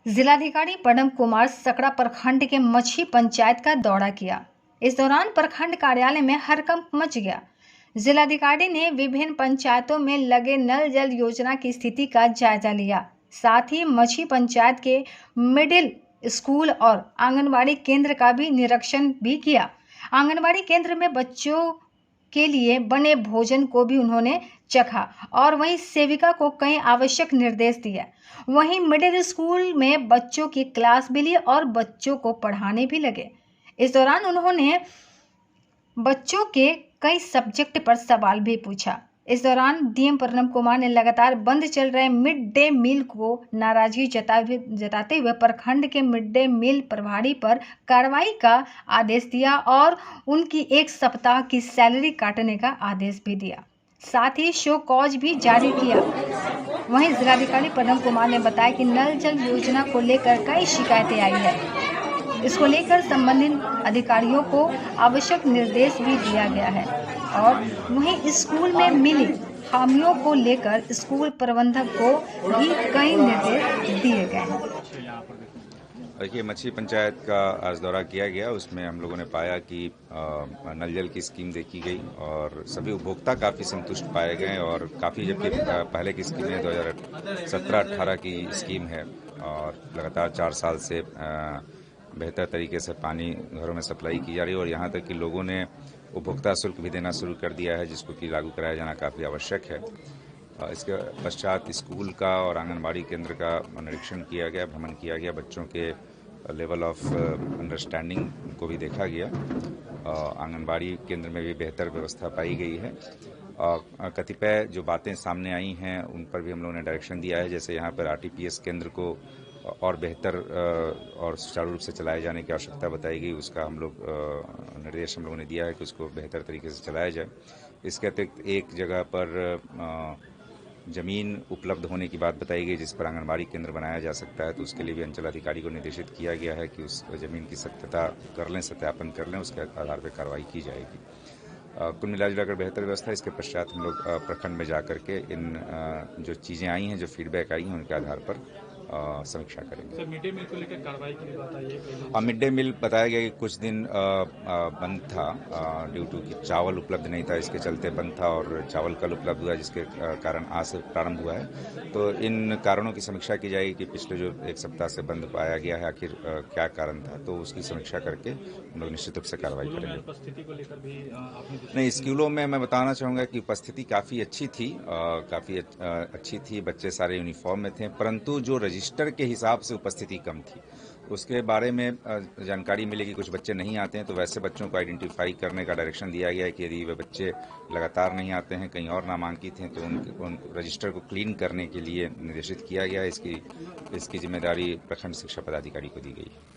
जिलाधिकारी पदम कुमार सकड़ा प्रखंड के मछी पंचायत का दौरा किया। इस दौरान प्रखंड कार्यालय में हड़कंप मच गया। जिलाधिकारी ने विभिन्न पंचायतों में लगे नल जल योजना की स्थिति का जायजा लिया। साथ ही मछी पंचायत के मिडिल स्कूल और आंगनबाड़ी केंद्र का भी निरीक्षण भी किया। आंगनबाड़ी केंद्र में बच्चों के लिए बने भोजन को भी उन्होंने चखा और वहीं सेविका को कई आवश्यक निर्देश दिए। वहीं मिडिल स्कूल में बच्चों की क्लास भी ली और बच्चों को पढ़ाने भी लगे। इस दौरान उन्होंने बच्चों के कई सब्जेक्ट पर सवाल भी पूछा। इस दौरान डीएम पदम कुमार ने लगातार बंद चल रहे मिड डे मील को नाराजगी जताते हुए प्रखंड के मिड डे मील प्रभारी पर कार्रवाई का आदेश दिया और उनकी 1 सप्ताह की सैलरी काटने का आदेश भी दिया। साथ ही शो कॉज भी जारी किया। वहीं जिलाधिकारी पदम कुमार ने बताया कि नल जल योजना को लेकर कई शिकायतें आई है। इसको लेकर संबंधित अधिकारियों को आवश्यक निर्देश भी दिया गया है और वहीं स्कूल में मिली खामियों को लेकर स्कूल प्रबंधक को भी कई निर्देश दिए गए हैं। देखिए, मछली पंचायत का आज दौरा किया गया। उसमें हम लोगों ने पाया कि नल जल की स्कीम देखी गई और सभी उपभोक्ता काफ़ी संतुष्ट पाए गए और काफ़ी, जबकि पहले की स्कीम है 2017-18 की स्कीम है और लगातार 4 साल से बेहतर तरीके से पानी घरों में सप्लाई की जा रही है और यहाँ तक कि लोगों ने उपभोक्ता शुल्क भी देना शुरू कर दिया है, जिसको कि लागू कराया जाना काफ़ी आवश्यक है। इसके पश्चात स्कूल का और आंगनबाड़ी केंद्र का निरीक्षण किया गया, भ्रमण किया गया, बच्चों के लेवल ऑफ अंडरस्टैंडिंग को भी देखा गया। आंगनबाड़ी केंद्र में भी बेहतर व्यवस्था पाई गई है। कतिपय जो बातें सामने आई हैं उन पर भी हम लोगों ने डायरेक्शन दिया है, जैसे यहाँ पर आरटीपीएस केंद्र को और बेहतर और सुचारू रूप से चलाए जाने की आवश्यकता बताई गई। उसका हम लोग निर्देश हम लोगों ने दिया है कि उसको बेहतर तरीके से चलाया जाए। इसके अतिरिक्त एक जगह पर ज़मीन उपलब्ध होने की बात बताई गई जिस पर आंगनबाड़ी केंद्र बनाया जा सकता है, तो उसके लिए भी अंचल अधिकारी को निर्देशित किया गया है कि उस ज़मीन की सत्यता कर लें, सत्यापन कर लें, उसके आधार पर कार्रवाई की जाएगी। कुल मिलाकर बेहतर व्यवस्था। इसके पश्चात हम लोग प्रखंड में जा करके इन जो चीज़ें आई हैं, जो फीडबैक आई हैं, उनके आधार पर समीक्षा करेंगे। सर, मिड डे मील को लेकर कार्रवाई की बात आई है। मिड डे मील बताया गया कि कुछ दिन बंद था ड्यू टू कि चावल उपलब्ध नहीं था, इसके चलते बंद था और चावल कल उपलब्ध हुआ, जिसके कारण आज से प्रारंभ हुआ है। तो इन कारणों की समीक्षा की जाएगी कि पिछले जो 1 सप्ताह से बंद पाया गया है आखिर क्या कारण था, तो उसकी समीक्षा करके हम लोग निश्चित रूप से कार्रवाई करेंगे। उपस्थिति को लेकर भी नहीं, स्कूलों में मैं बताना चाहूँगा कि उपस्थिति काफ़ी अच्छी थी, काफ़ी अच्छी थी। बच्चे सारे यूनिफॉर्म में थे, परंतु जो रजिस्टर के हिसाब से उपस्थिति कम थी। उसके बारे में जानकारी मिली कि कुछ बच्चे नहीं आते हैं, तो वैसे बच्चों को आइडेंटिफाई करने का डायरेक्शन दिया गया है कि यदि वे बच्चे लगातार नहीं आते हैं, कहीं और नामांकित हैं, तो उन रजिस्टर को क्लीन करने के लिए निर्देशित किया गया है। इसकी जिम्मेदारी प्रखंड शिक्षा पदाधिकारी को दी गई है।